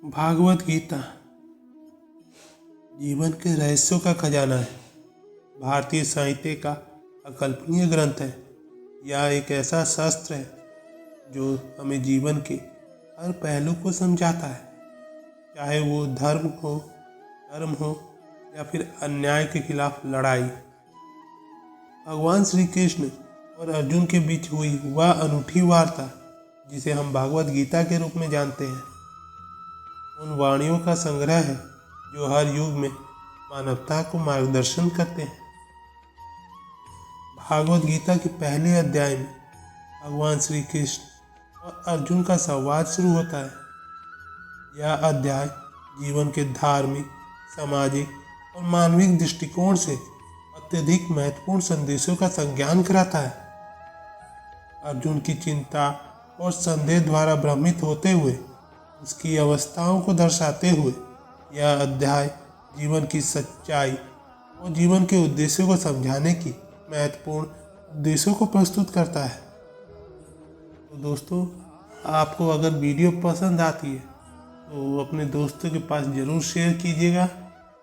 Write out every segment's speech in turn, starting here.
भागवत गीता जीवन के रहस्यों का खजाना है। भारतीय साहित्य का अकल्पनीय ग्रंथ है। यह एक ऐसा शास्त्र है जो हमें जीवन के हर पहलू को समझाता है, चाहे वो धर्म हो या फिर अन्याय के खिलाफ लड़ाई। भगवान श्री कृष्ण और अर्जुन के बीच हुई वह अनूठी वार्ता जिसे हम भागवत गीता के रूप में जानते हैं, उन वाणियों का संग्रह है जो हर युग में मानवता को मार्गदर्शन करते हैं। भागवत गीता के पहले अध्याय में भगवान श्री कृष्ण और अर्जुन का संवाद शुरू होता है। यह अध्याय जीवन के धार्मिक, सामाजिक और मानविक दृष्टिकोण से अत्यधिक महत्वपूर्ण संदेशों का संज्ञान कराता है। अर्जुन की चिंता और संदेह द्वारा भ्रमित होते हुए उसकी अवस्थाओं को दर्शाते हुए यह अध्याय जीवन की सच्चाई और जीवन के उद्देश्यों को समझाने की महत्वपूर्ण उद्देश्यों को प्रस्तुत करता है। तो दोस्तों, आपको अगर वीडियो पसंद आती है तो अपने दोस्तों के पास ज़रूर शेयर कीजिएगा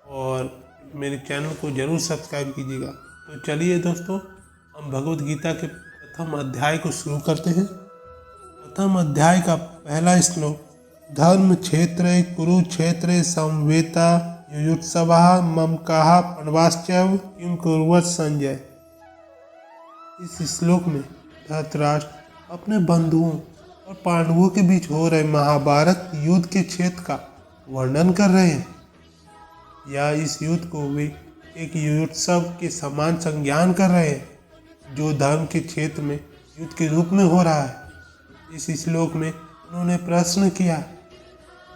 और मेरे चैनल को ज़रूर सब्सक्राइब कीजिएगा। तो चलिए दोस्तों, हम भगवत गीता के प्रथम अध्याय को शुरू करते हैं। प्रथम अध्याय का पहला श्लोक, धर्म क्षेत्रे कुरुक्षेत्रे संवेता युयुत्सवः ममकाः पांडवाश्चैव किं कुर्वत् संजय। इस श्लोक में धृतराष्ट्र अपने बंधुओं और पांडवों के बीच हो रहे महाभारत युद्ध के क्षेत्र का वर्णन कर रहे हैं। या इस युद्ध को वे एक युयोत्सव के समान संज्ञान कर रहे हैं जो धर्म के क्षेत्र में युद्ध के रूप में हो रहा है। इस श्लोक में उन्होंने प्रश्न किया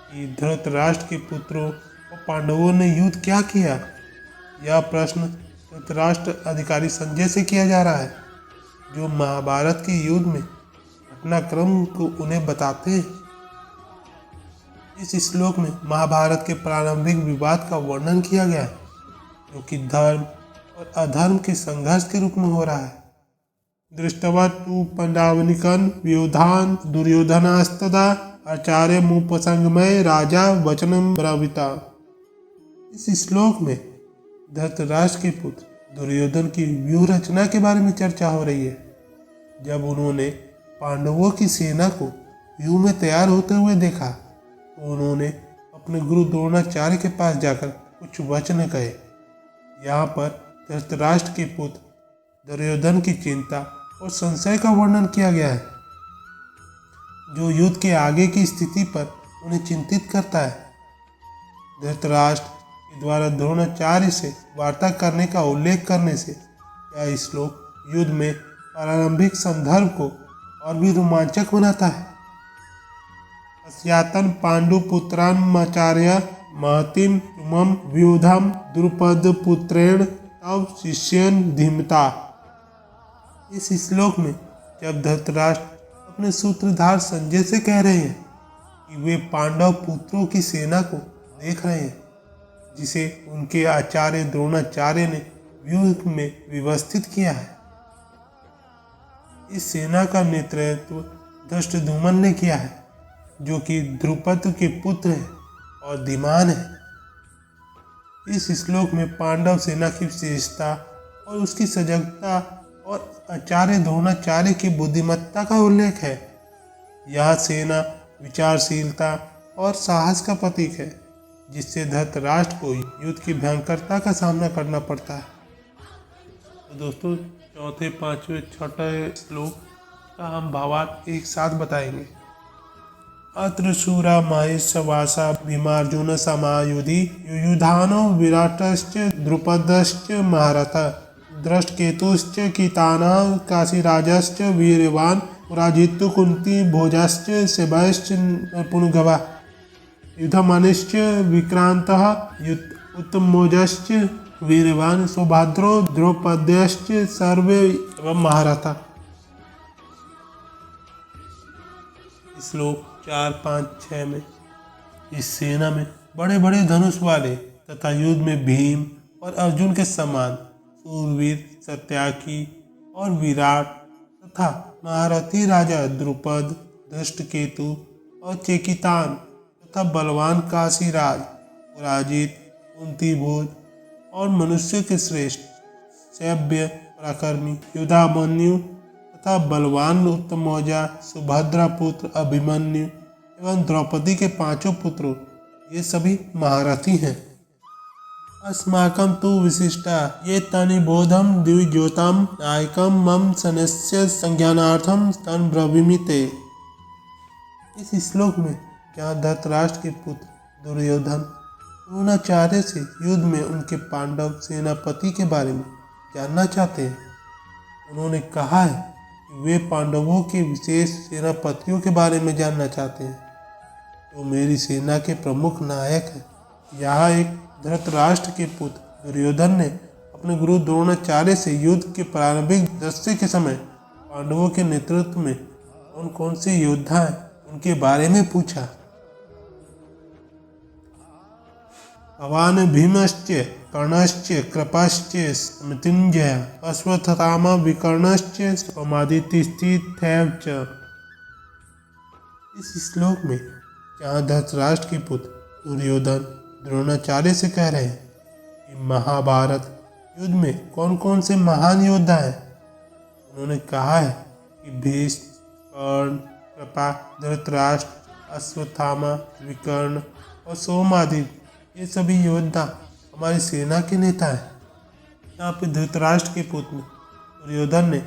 कि धृतराष्ट्र के पुत्रों और पांडवों ने युद्ध क्या किया। यह प्रश्न धृतराष्ट्र अधिकारी संजय से किया जा रहा है, जो महाभारत के युद्ध में घटनाक्रम को उन्हें बताते हैं। इस श्लोक में महाभारत के प्रारंभिक विवाद का वर्णन किया गया है, जो कि धर्म और अधर्म के संघर्ष के रूप में हो रहा है। दृष्टवा तु पांडवानीकं व्यूधान दुर्योधनास्तदा आचार्य मुपसंगमय राजा वचनम ब्राविता। इस श्लोक में धृतराष्ट्र के पुत्र दुर्योधन की व्यूह रचना के बारे में चर्चा हो रही है। जब उन्होंने पांडवों की सेना को व्यूह में तैयार होते हुए देखा तो उन्होंने अपने गुरु द्रोणाचार्य के पास जाकर कुछ वचन कहे। यहाँ पर धृतराष्ट्र के पुत्र दुर्योधन की चिंता और संशय का वर्णन किया गया है, जो युद्ध के आगे की स्थिति पर उन्हें चिंतित करता है। धृतराष्ट्र के द्वारा द्रोणाचार्य से वार्ता करने का उल्लेख करने से यह श्लोक युद्ध में प्रारंभिक संदर्भ को और भी रोमांचक बनाता है। अस्यातन पांडुपुत्रान्माचार्य महतिम तुमं व्यूधम द्रुपद पुत्रेण तव शिष्यन धीमता। इस श्लोक में जब धृतराष्ट्र अपने सूत्रधार संजय से कह रहे हैं कि वे पांडव पुत्रों की सेना को देख रहे हैं, जिसे उनके आचार्य द्रोणाचार्य ने व्यूह में व्यवस्थित किया है। इस सेना का नेतृत्व धृष्टद्युम्न ने किया है, जो कि द्रुपद के पुत्र हैं और धीमान है। इस श्लोक में पांडव सेना की विशेषता और उसकी सजगता और आचार्य द्रोणाचार्य की बुद्धिमत्ता का उल्लेख है। यह सेना विचारशीलता और साहस का प्रतीक है, जिससे धृतराष्ट्र को युद्ध की भयंकरता का सामना करना पड़ता है। तो दोस्तों, चौथे, पांचवें, छठे श्लोक का हम भावार्थ एक साथ बताएंगे। अत्र शूरा माहेशवासा भीमार्जुन समायुधि युयुधानो विराटश्च द्रुपदश्च महारथा दृष्टकेतुश्च कीताना काशीराजश्च वीरवान पुराजितु कुंती भोजाश्च शिवश्च पुनगवा युद्धमानश्च विक्रांतः उत्तमोजश्च वीरवान सौभद्रो द्रौपदश्च सर्वे एवं महारथा। श्लोक 4, 5, 6 में इस सेना में बड़े बड़े धनुष वाले तथा युद्ध में भीम और अर्जुन के समान सूरवीर सत्याकी और विराट तथा महारथी राजा द्रुपद, धृष्टकेतु और चेकितान तथा बलवान काशीराज, पुराजित, कुंतीभोज और मनुष्य के श्रेष्ठ सभ्य पराक्रमी युधामन्यु तथा बलवान उत्तमौजा, सुभद्रा पुत्र अभिमन्यु एवं द्रौपदी के पांचों पुत्रों, ये सभी महारथी हैं। अस्माकं तु विशिष्टा ये तानि बोधम द्विजोताम नायकम मम सनस्य संज्ञानार्थम तन ब्रवीमि ते। इस श्लोक में जहाँ धृतराष्ट्र के पुत्र दुर्योधन द्रोणाचार्य से युद्ध में उनके पांडव सेनापति के बारे में जानना चाहते हैं, उन्होंने कहा है कि वे पांडवों के विशेष सेनापतियों के बारे में जानना चाहते हैं जो मेरी सेना के प्रमुख नायक हैं। यहाँ एक धृतराष्ट्र के पुत्र दुर्योधन ने अपने गुरु द्रोणाचार्य से युद्ध के प्रारंभिक दृश्य के समय पांडवों के नेतृत्व में कौन कौन से योद्धा हैं उनके बारे में पूछा। भवान भीमश्च कर्णश्च कृपाश्च मृत्युंजय अश्वत्थामा विकर्णश्च स्वमादितिस्थितैव च। इस श्लोक में जहाँ धृतराष्ट्र के पुत्र दुर्योधन द्रोणाचार्य से कह रहे हैं कि महाभारत युद्ध में कौन कौन से महान योद्धा हैं, उन्होंने कहा है कि भीष्म, कर्ण, कृपा, धृतराष्ट्र, अश्वत्थामा, विकर्ण और सोमादित्य, ये सभी योद्धा हमारी सेना के नेता हैं। यहाँ पे धृतराष्ट्र के पुत्र दुर्योधन ने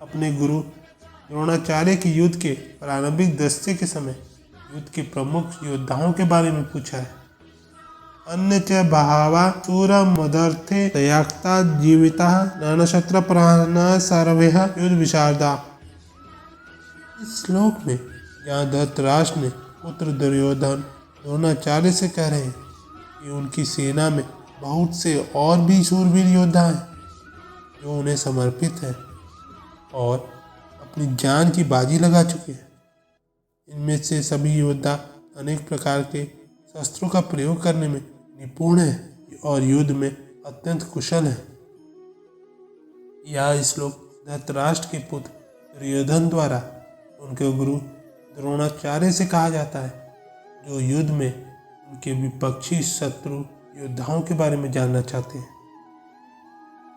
अपने गुरु द्रोणाचार्य की युद्ध के प्रारंभिक दृश्य के समय युद्ध के प्रमुख योद्धाओं के बारे में पूछा है। अन्य च बहवः शूरा मदर्थे तयाक्ता जीविता नानशस्त्र प्राणा सर्वे युद्ध विशारदा। इस श्लोक में जहाँ धृतराष्ट्र ने पुत्र दुर्योधन द्रोणाचार्य से कह रहे हैं कि उनकी सेना में बहुत से और भी शूरवीर योद्धा हैं जो उन्हें समर्पित हैं और अपनी जान की बाजी लगा चुके हैं। इनमें से सभी योद्धा अनेक प्रकार के शस्त्रों का प्रयोग करने में निपुण हैं और युद्ध में अत्यंत कुशल हैं। यह श्लोक धृतराष्ट्र के पुत्र दुर्योधन द्वारा उनके गुरु द्रोणाचार्य से कहा जाता है जो युद्ध में उनके विपक्षी शत्रु योद्धाओं के बारे में जानना चाहते हैं।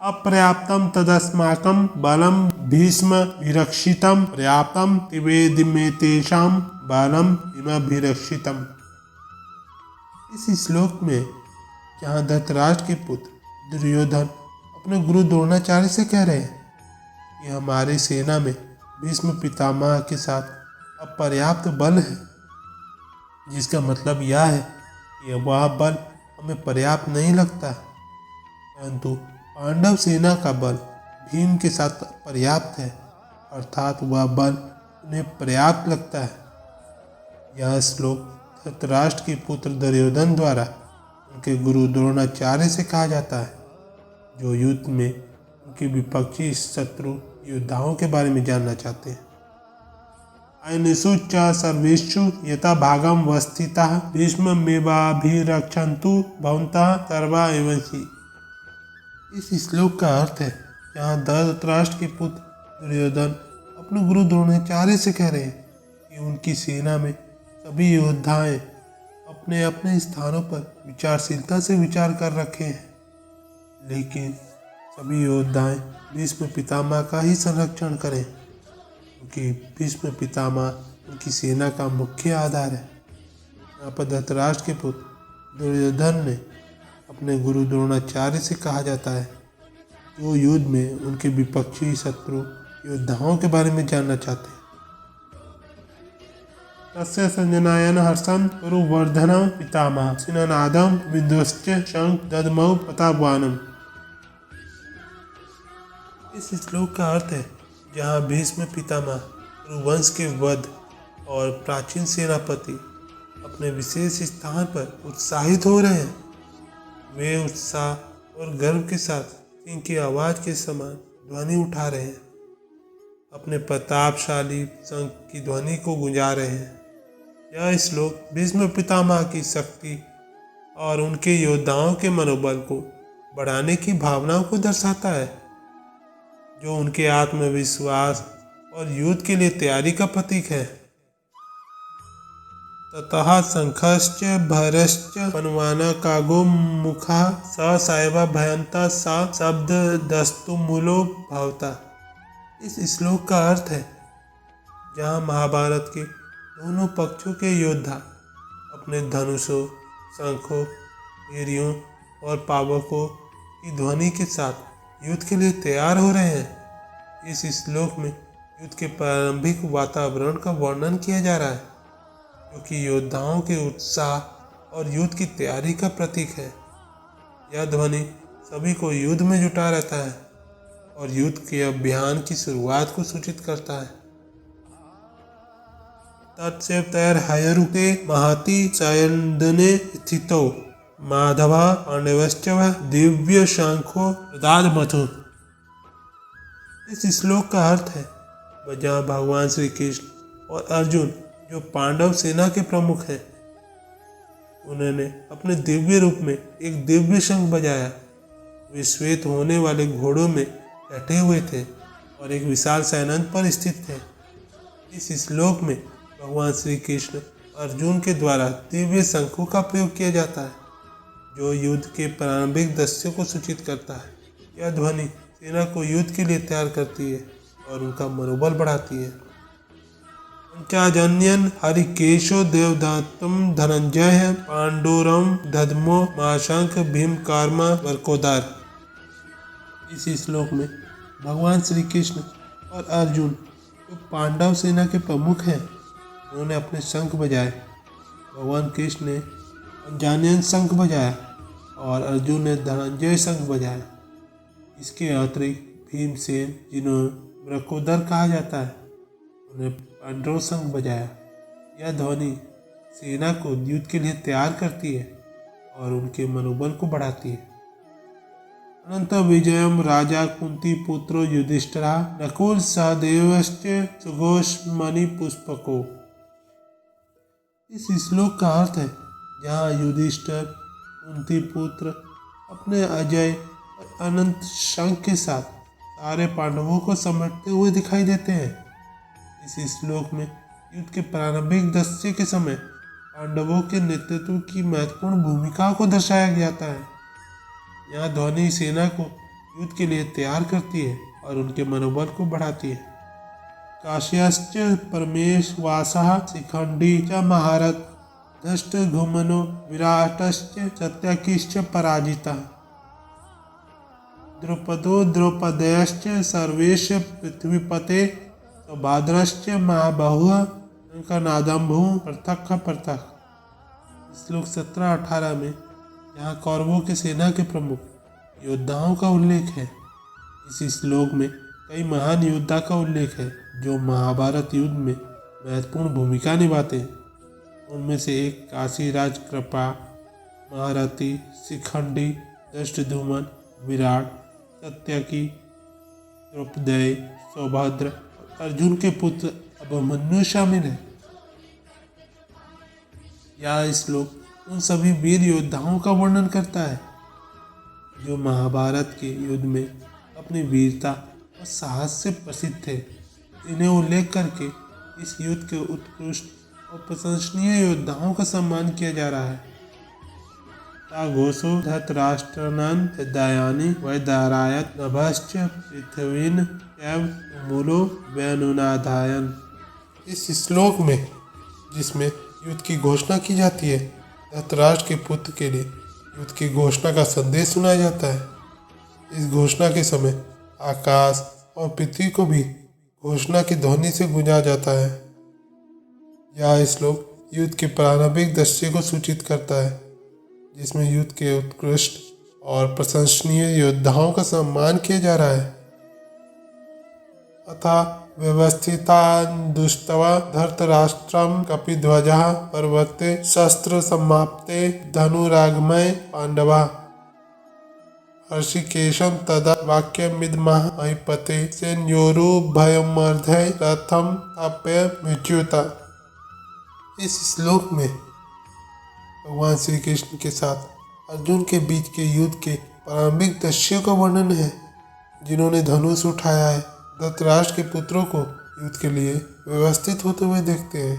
अपर्याप्तम तदस्माकं बलम भीष्म विरक्षितम पर्याप्तम तिवेदिमेतेषां बलम इमभिरक्षितम। इस श्लोक में जहाँ धृतराष्ट्र के पुत्र दुर्योधन अपने गुरु द्रोणाचार्य से कह रहे हैं कि हमारी सेना में भीष्म पितामह के साथ अपर्याप्त बल है, जिसका मतलब यह है कि वह बल हमें पर्याप्त नहीं लगता, परंतु पांडव सेना का बल भीम के साथ पर्याप्त है, अर्थात वह बल उन्हें पर्याप्त लगता है। यह श्लोक धृतराष्ट्र के पुत्र दुर्योधन द्वारा उनके गुरु द्रोणाचार्य से कहा जाता है जो युद्ध में उनके विपक्षी शत्रु योद्धाओं के बारे में जानना चाहते हैं। अयनिषु च सर्वेषु यथा भागम वस्थिताः भीष्ममेवाभिरक्षन्तु भवन्तः सर्वा एव हि। इस श्लोक का अर्थ है जहाँ धृतराष्ट्र के पुत्र दुर्योधन अपने गुरु द्रोणाचार्य से कह रहे हैं कि उनकी सेना में सभी योद्धाएं अपने अपने स्थानों पर विचारशीलता से विचार कर रखे हैं, लेकिन सभी योद्धाएं भीष्म पितामह का ही संरक्षण करें क्योंकि भीष्म पितामह उनकी सेना का मुख्य आधार है। यहाँ पर धृतराष्ट्र के पुत्र दुर्योधन ने अपने गुरु द्रोणाचार्य से कहा जाता है जो युद्ध में उनके विपक्षी शत्रु योद्धाओं के बारे में जानना चाहते हैं। तस्य संजनायन हर्षं कुरुवर्धनं पितामह सिननादं विध्वश्च शंख दद्मौ प्रतापवानम्। इस श्लोक का अर्थ है जहाँ भीष्म पितामह कुरुवंश के वध और प्राचीन सेनापति अपने विशेष स्थान पर उत्साहित हो रहे हैं, वे उत्साह और गर्व के साथ सिंह की आवाज के समान ध्वनि उठा रहे हैं, अपने प्रतापशाली शंख की ध्वनि को गुंजा रहे हैं। यह श्लोक भीष्म पितामह की शक्ति और उनके योद्धाओं के मनोबल को बढ़ाने की भावनाओं को दर्शाता है, जो उनके आत्मविश्वास और युद्ध के लिए तैयारी का प्रतीक है। ततः शंखश्च भैरश्च पन्वानकागो मुखः स सायवा भयंता सा शब्दस्तु मूलो भवता। इस श्लोक का अर्थ है, जहाँ महाभारत के दोनों पक्षों के योद्धा अपने धनुषों, शंखों, भेरियों और पावकों की ध्वनि के साथ युद्ध के लिए तैयार हो रहे हैं। इस श्लोक में युद्ध के प्रारंभिक वातावरण का वर्णन किया जा रहा है, जो कि योद्धाओं के उत्साह और युद्ध की तैयारी का प्रतीक है। यह ध्वनि सभी को युद्ध में जुटा रहता है और युद्ध के अभियान की शुरुआत को सूचित करता है। तत्सैतैर्हयरुते महति सयन्दने स्थितौ माधव पांडवश्च दिव्य शंखो प्रदादमथु। इस श्लोक का अर्थ है, जहाँ भगवान श्री कृष्ण और अर्जुन, जो पांडव सेना के प्रमुख हैं, उन्होंने अपने दिव्य रूप में एक दिव्य शंख बजाया। वे श्वेत होने वाले घोड़ों में बैठे हुए थे और एक विशाल सैनन पर स्थित थे। इस श्लोक में भगवान श्री कृष्ण अर्जुन के द्वारा दिव्य शंखों का प्रयोग किया जाता है, जो युद्ध के प्रारंभिक दृश्यों को सूचित करता है। यह ध्वनि सेना को युद्ध के लिए तैयार करती है और उनका मनोबल बढ़ाती है। पंचाजन्यन हरिकेशो देवदत्तम धनंजय पांडुरम दधमो महाशंख भीम कार्मा वर्कोदर। इस श्लोक में भगवान श्री कृष्ण और अर्जुन, जो पांडव सेना के प्रमुख हैं, उन्होंने अपने शंख बजाए। भगवान कृष्ण ने पंचाजन्य शंख बजाया और अर्जुन ने धनंजय शंख बजाया। इसके अतिरिक्त भीमसेन, जिन्हें वर्कोदर कहा जाता है, उन्हें पांडव शंख बजाया। यह ध्वनि सेना को युद्ध के लिए तैयार करती है और उनके मनोबल को बढ़ाती है। अनंत विजयम राजा कुंती पुत्रो युधिष्ठिरा नकुल सहदेवश्च सुघोषमणि पुष्पको। इस श्लोक का अर्थ है, जहाँ युधिष्ठिर कुंती पुत्र अपने अजय और अनंत शंख के साथ सारे पांडवों को समेटते हुए दिखाई देते हैं। इस श्लोक में युद्ध के प्रारंभिक दृश्य के समय पांडवों के नेतृत्व की महत्वपूर्ण भूमिका को दर्शाया जाता है। यह ध्वनि सेना को युद्ध के लिए तैयार करती है और उनके मनोबल को बढ़ाती है। काश्यश्च परमेशवासः शिखंडी च महारथ धष्ट घुमनो विराटश्च सत्यकीश्च पराजिता। द्रुपदो द्रौपदयश्च सर्वेश पृथ्वीपते सौभद्रश्च महाबाहुः शंखनादम्भु पृथक् पृथक्। श्लोक 17-18 में यहाँ कौरवों की सेना के प्रमुख योद्धाओं का उल्लेख है। इस श्लोक में कई महान योद्धा का उल्लेख है, जो महाभारत युद्ध में महत्वपूर्ण भूमिका निभाते हैं। उनमें से एक काशीराज कृपा, महारथी, शिखंडी, धृष्टद्युम्न, विराट, सत्यकी, द्रौपदी, सौभद्र और अर्जुन के पुत्र अभिमन्यु शामिल है। यह श्लोक उन सभी वीर योद्धाओं का वर्णन करता है, जो महाभारत के युद्ध में अपनी वीरता और साहस से प्रसिद्ध थे। इन्हें उल्लेख करके इस युद्ध के उत्कृष्ट और प्रशंसनीय योद्धाओं का सम्मान किया जा रहा है। घोषो धृतराष्ट्रनन् दयानि वैदारायत नभश्च पृथ्वीन एव मूलो वैनुनाधायन। इस श्लोक में, जिसमें युद्ध की घोषणा की जाती है, धृतराष्ट्र के पुत्र के लिए युद्ध की घोषणा का संदेश सुनाया जाता है। इस घोषणा के समय आकाश और पृथ्वी को भी घोषणा की ध्वनि से गूंजा जाता है। यह श्लोक युद्ध के प्रारंभिक दृश्य को सूचित करता है, जिसमें युद्ध के उत्कृष्ट और प्रशंसनीय योद्धाओं का सम्मान किया जा रहा है। अतः व्यवस्थितान् दुष्टवा धृतराष्ट्रं कपिध्वजः पर्वते शस्त्र समाप्ते धनुरागमय पांडवा हर्षिकेशं तदा वाक्यमिदमः महीपते सेनयोरुभयमर्धय रथं स्थाप्य विच्युता। इस श्लोक में भगवान श्री कृष्ण के साथ अर्जुन के बीच के युद्ध के प्रारंभिक दृश्यों का वर्णन है, जिन्होंने धनुष उठाया है। धृतराष्ट्र के पुत्रों को युद्ध के लिए व्यवस्थित होते हुए देखते हैं।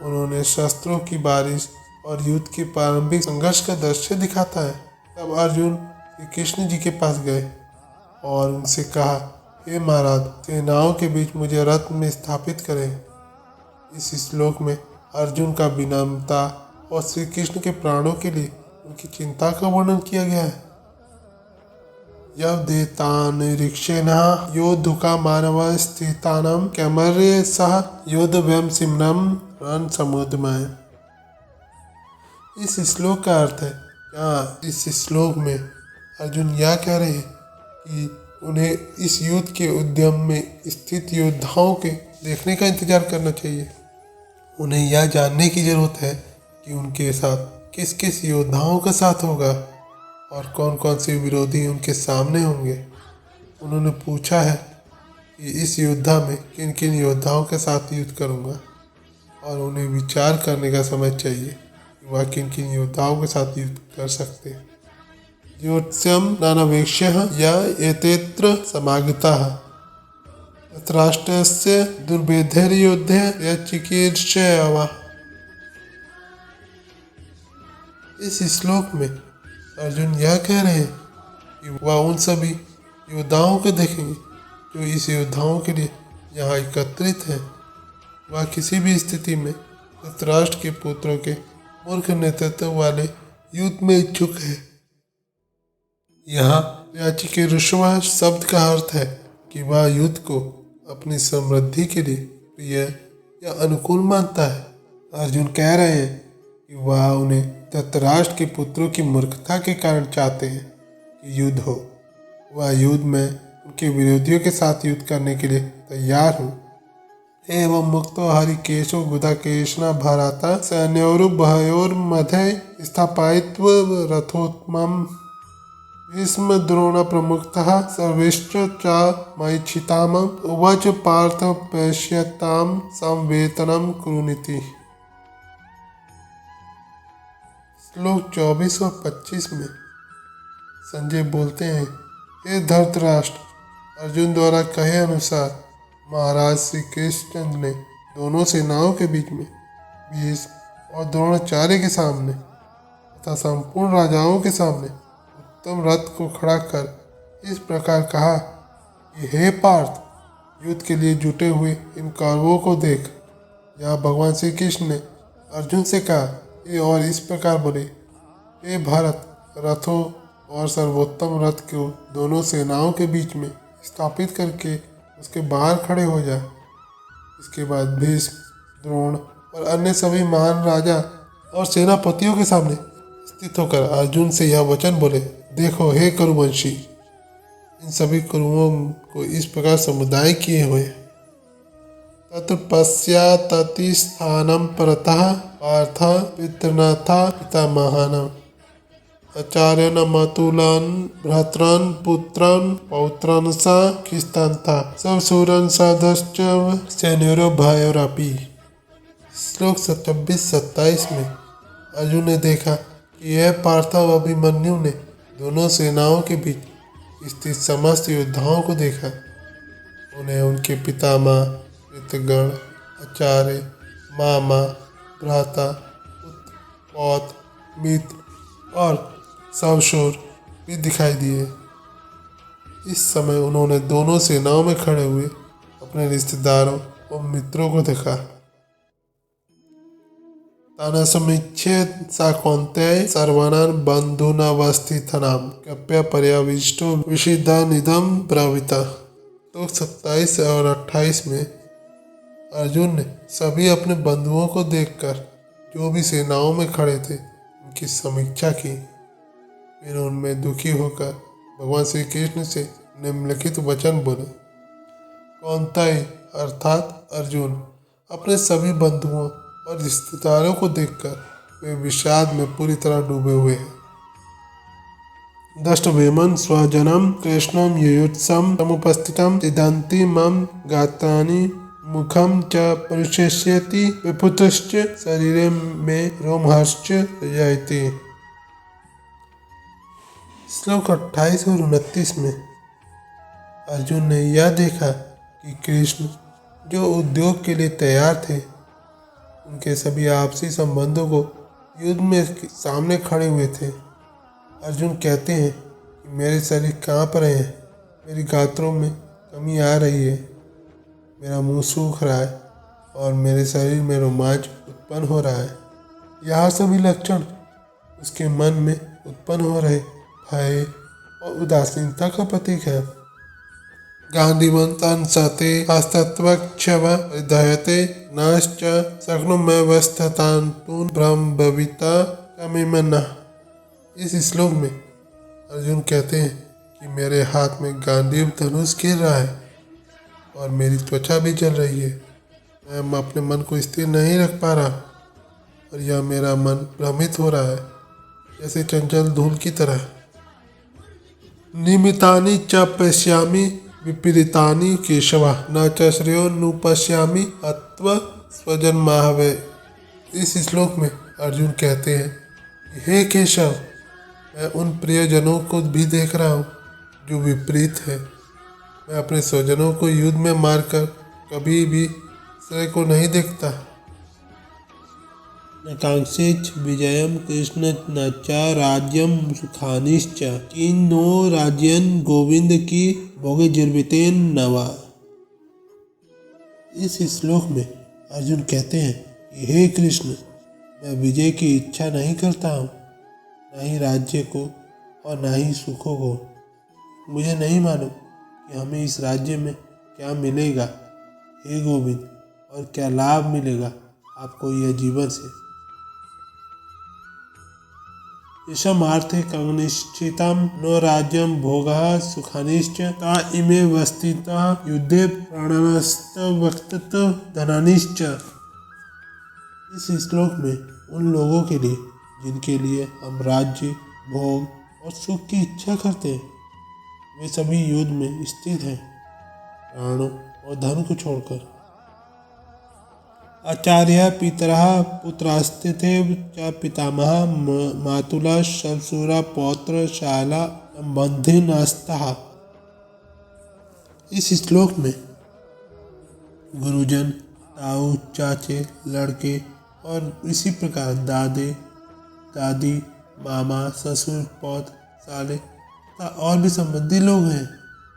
उन्होंने शस्त्रों की बारिश और युद्ध के प्रारंभिक संघर्ष का दृश्य दिखाता है। तब अर्जुन श्री कृष्ण जी के पास गए और उनसे कहा, हे महाराज, सेनाओं के बीच मुझे रथ में स्थापित करें। इस श्लोक में अर्जुन का विनम्रता और श्री कृष्ण के प्राणों के लिए उनकी चिंता का वर्णन किया गया है। यवदेतानिरीक्षेण योद्धुका मानव स्थितानम कैमर्य सह योद्धव्यम सिमरम रण समुद्रमय। इस श्लोक का अर्थ है, क्या इस श्लोक में अर्जुन यह कह रहे हैं कि उन्हें इस युद्ध के उद्यम में स्थित योद्धाओं के देखने का इंतजार करना चाहिए। उन्हें यह जानने की जरूरत है कि उनके साथ किस किस योद्धाओं का साथ होगा और कौन कौन से विरोधी उनके सामने होंगे। उन्होंने पूछा है कि इस युद्ध में किन किन योद्धाओं के साथ युद्ध करूंगा और उन्हें विचार करने का समय चाहिए कि वह किन किन योद्धाओं के साथ युद्ध कर सकते हैं। ज्योत्स्यम नानावेक्ष्य या एतेत्र समागतः धृतराष्ट्रस्य दुर्भेदैर्युद्धे यचिकीर्षया। इस श्लोक में अर्जुन यह कह रहे हैं कि वह उन सभी योद्धाओं को देखेंगे जो इस योद्धाओं के लिए यहाँ एकत्रित है। वह किसी भी स्थिति में धृतराष्ट्र के पुत्रों के मूर्ख नेतृत्व वाले युद्ध में इच्छुक है। यहाँ याचिकीर्षया शब्द का अर्थ है कि वह युद्ध को अपनी समृद्धि के लिए प्रिय या अनुकूल मानता है। अर्जुन कह रहे हैं कि वह उन्हें धृतराष्ट्र के पुत्रों की मूर्खता के कारण चाहते हैं कि युद्ध हो। वह युद्ध में उनके विरोधियों के साथ युद्ध करने के लिए तैयार हो। एवं मुक्तो हरिकेशो गुदाकेशना भारता सैन्योरुभयोर्मध्ये स्थापयित्वा रथोत्तमम् भीष्म द्रोण प्रमुखतः सर्वेश्च च मयिच्छिताम् उवाच पार्थ पश्यताम् संवेतनं कुरुनिति। श्लोक 24 और 25 में संजय बोलते हैं, हे धृतराष्ट्र, अर्जुन द्वारा कहे अनुसार महाराज श्री कृष्ण ने दोनों सेनाओं के बीच में भीष्म और द्रोणाचार्य के सामने तथा संपूर्ण राजाओं के सामने उत्तम रथ को खड़ा कर इस प्रकार कहा कि हे पार्थ, युद्ध के लिए जुटे हुए इन कौरवों को देख। यहाँ भगवान श्री कृष्ण ने अर्जुन से कहा और इस प्रकार बोले, हे भारत, रथों और सर्वोत्तम रथ को दोनों सेनाओं के बीच में स्थापित करके उसके बाहर खड़े हो जा। इसके बाद भीष्म, द्रोण और अन्य सभी महान राजा और सेनापतियों के सामने स्थित होकर अर्जुन से यह वचन बोले, देखो हे कुरुवंशी, इन सभी कुरुओं को इस प्रकार समुदाय किए हुए तत्र पश्चातति स्थानम परतः पार्थ पितृनाथा पितामहान आचार्यन मातुलान भ्रातरान पुत्रान पौत्रान सा खिस्तांता सब सूरन साधश्च सैन्योरुभयोरपि। श्लोक 26-27 में अर्जुन ने देखा कि यह पार्थ और अभिमन्यु ने दोनों सेनाओं के बीच स्थित समस्त योद्धाओं को देखा। उन्हें उनके पितामह, पितृगण, आचार्य, मामा, भ्राता, पौत्र, मित्र और सवशूर भी दिखाई दिए। इस समय उन्होंने दोनों सेनाओं में खड़े हुए अपने रिश्तेदारों और मित्रों को देखा। तानसमीक्षेत सा कौन्तेय सर्वानां बन्धूनावस्थितानां कप्य पर्याविष्टो विषिदानिदं ब्रवीता। तो 27 और 28 में अर्जुन ने सभी अपने बंधुओं को देखकर जो भी सेनाओं में खड़े थे उनकी समीक्षा की। फिर उनमें दुखी होकर भगवान श्री कृष्ण से निम्नलिखित वचन बोले। कौन्तेय अर्थात अर्जुन अपने सभी बंधुओं और रिश्तेदारों को देखकर वे विषाद में पूरी तरह डूबे हुए हैं। दष्टभीमं स्वजनं कृष्णं युयुत्सं समुपस्थितं सिद्धान्ति मम गात्राणि मुखं च परिशेष्यति विपुतश्च शरीरे में रोमहर्षश्च जायते। श्लोक 28 और 29 में अर्जुन ने यह देखा कि कृष्ण जो उद्योग के लिए तैयार थे उनके सभी आपसी संबंधों को युद्ध में सामने खड़े हुए थे। अर्जुन कहते हैं कि मेरे शरीर कांप रहे हैं, मेरी गात्रों में कमी आ रही है, मेरा मुंह सूख रहा है और मेरे शरीर में रोमांच उत्पन्न हो रहा है। यह सभी लक्षण उसके मन में उत्पन्न हो रहे भय और उदासीनता का प्रतीक है। गांधीवंतान सते हस्तत्वक्षव परिधयते नाश्च शक्नुमवस्थतान तून ब्रह्म भविता कमिमनः। इस श्लोक में अर्जुन कहते हैं कि मेरे हाथ में गांडीव धनुष गिर रहा है और मेरी त्वचा भी जल रही है। मैं अपने मन को स्थिर नहीं रख पा रहा और यह मेरा मन भ्रमित हो रहा है, जैसे चंचल धूल की तरह। निमितानि च पश्यामि विपरीतानि केशव न च श्रेयो नुपश्यामि अत्व स्वजन्माहवे। इस श्लोक में अर्जुन कहते हैं कि हे केशव, मैं उन प्रियजनों को भी देख रहा हूँ जो विपरीत है। मैं अपने स्वजनों को युद्ध में मारकर कभी भी श्रेय को नहीं देखता। न कांक्षेच विजयम कृष्ण न च राज्यम सुखानिश्च किन्नो राज्यन गोविंद की भोगे जीर्वितेन नवा। इस श्लोक में अर्जुन कहते हैं कि हे कृष्ण, मैं विजय की इच्छा नहीं करता हूँ, न ही राज्य को और न ही सुखों को। मुझे नहीं मालूम कि हमें इस राज्य में क्या मिलेगा हे गोविंद, और क्या लाभ मिलेगा आपको यह जीवन से। यशमार्थे कंगनिश्चितम नो राज्यम भोगः सुखानिश्च ता इमे वस्थितः युद्धे प्राणास्तवक्तत धनानिश्च। इस श्लोक में उन लोगों के लिए जिनके लिए हम राज्य, भोग और सुख की इच्छा करते हैं, वे सभी युद्ध में स्थित हैं, प्राणों और धन को छोड़कर। आचार्य पितरः पुत्रास्ते च पितामह मातुला शशुरा पौत्र शाला संबंधिनस्तः। इस श्लोक में गुरुजन, ताऊ, चाचे, लड़के और इसी प्रकार दादे, दादी, मामा, ससुर, पौत्र, साले तथा और भी संबंधी लोग हैं।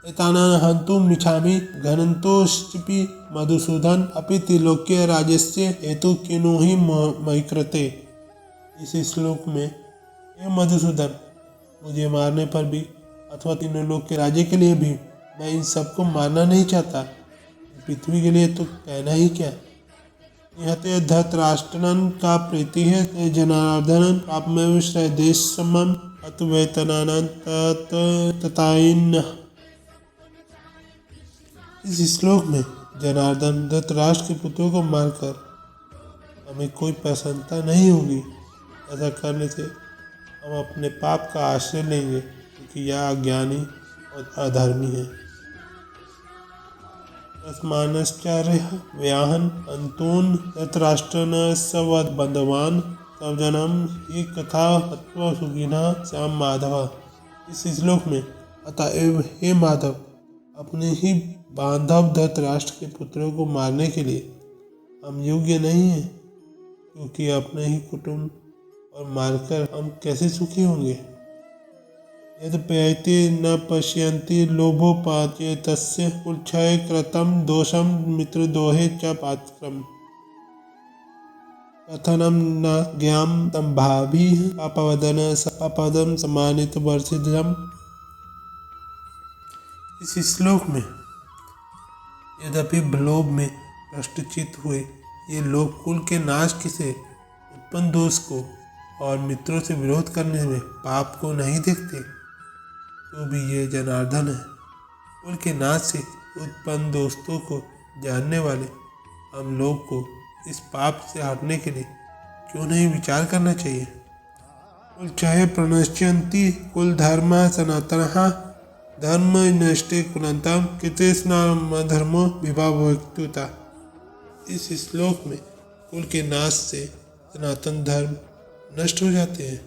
एतानां हन्तुम् इच्छामि घ्नन्तोश्चपि मधुसूदन अपि त्रिलोक्य राज्यस्य हेतु किनु हि मयि कृते। इस श्लोक में हे मधुसूदन, मुझे मारने पर भी अथवा तीनों लोक के राज्य के लिए भी मैं इन सबको मारना नहीं चाहता। पृथ्वी के लिए तो कहना ही क्या। निहते धृतराष्ट्रन का प्रीति है जनार्दन पापमेव श्रेय देश समम अतवेतनान तताइन। इस श्लोक में जनार्दन धृतराष्ट्र के पुत्रों को मारकर हमें कोई प्रसन्नता नहीं होगी। ऐसा करने से हम अपने पाप का आश्रय लेंगे, क्योंकि यह अज्ञानी और अधर्मी है। तस्मान्श्चार्यः व्याहन अंतून धृतराष्ट्रन सवद बंधवान सवजनम ही कथा हत्वा सुखिनः श्याम माधव। इस श्लोक में अतएव हे माधव, अपने ही बांधव धृतराष्ट्र के पुत्रों को मारने के लिए हम योग्य नहीं हैं, क्योंकि अपने ही कुटुंब और मारकर हम कैसे सुखी होंगे। यद्यपि न पश्यन्ति लोभोपाचेतस्य कुलक्षय कृतं दोषं मित्रद्रोहे च पातक्रम कथनं न ज्ञाम संभाभिः पापवदन समानित वर्षितम्। इस श्लोक में यद्यपि लोभ में भ्रष्टचित हुए ये लोग कुल के नाश से उत्पन्न दोष को और मित्रों से विरोध करने में पाप को नहीं देखते, तो भी ये जनार्दन है। कुल के नाश से उत्पन्न दोस्तों को जानने वाले हम लोग को इस पाप से हटने के लिए क्यों नहीं विचार करना चाहिए। कुल चाहे प्रणश्यन्ति कुल धर्म सनातनः धर्म नष्टे कुलंतम कृतेस्नाधर्मो विभावक्तुता। इस श्लोक में कुल के नाश से सनातन धर्म नष्ट हो जाते हैं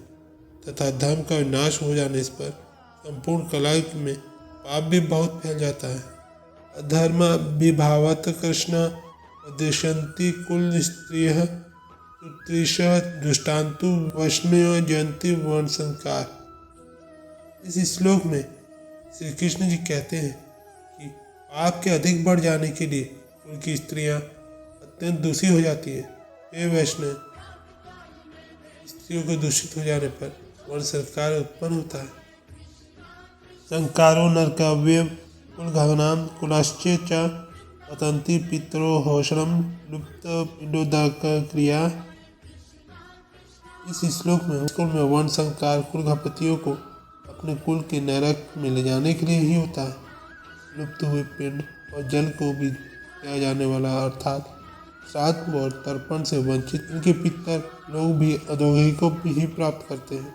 तथा धर्म का विनाश हो जाने पर संपूर्ण कला में पाप भी बहुत फैल जाता है। अधर्म विभावत कृष्ण उद्देश्यन्ति कुल स्त्रियः पुत्रीश दृष्टान्तु वैष्णव जयंती वर्ण संस्कार। इस श्लोक में श्री कृष्ण जी कहते हैं कि पाप के अधिक बढ़ जाने के लिए कुल की स्त्रियां अत्यंत दूषित हो जाती हैं। हे वैष्णव, स्त्रियों के दूषित हो जाने पर वर्ण संस्कार उत्पन्न होता है। संस्कारो नरकाव्य कुलघनाम कुलाश्च च पतंती पितरो होशरम लुप्त पिंडोदक क्रिया। इस श्लोक में कुल में वर्ण संस्कार कुलघपतियों को अपने कुल के नरक में ले जाने के लिए ही होता है। लुप्त हुए पिंड और जल को भी किया जाने वाला अर्थात श्राद्ध और तर्पण से वंचित इनके पितर लोग भी अधोगति को ही प्राप्त करते हैं।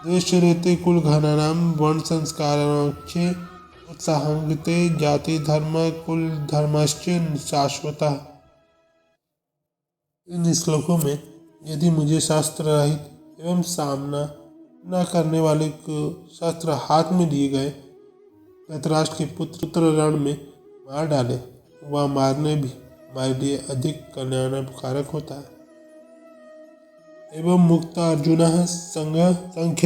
द्वेष रहते कुल घनानाम वर्ण संस्काराक्षे उत्साहंगते जाति धर्म कुल धर्मश्च शाश्वतः। इन श्लोकों में यदि मुझे शास्त्र रहित एवं सामना न करने वाले को शस्त्र हाथ में लिए गए धृतराष्ट्र के पुत्र रण में मार डाले, वह मारने भी हमारे लिए अधिक कल्याणकारक होता है। एवं मुक्त अर्जुन संघ संख्य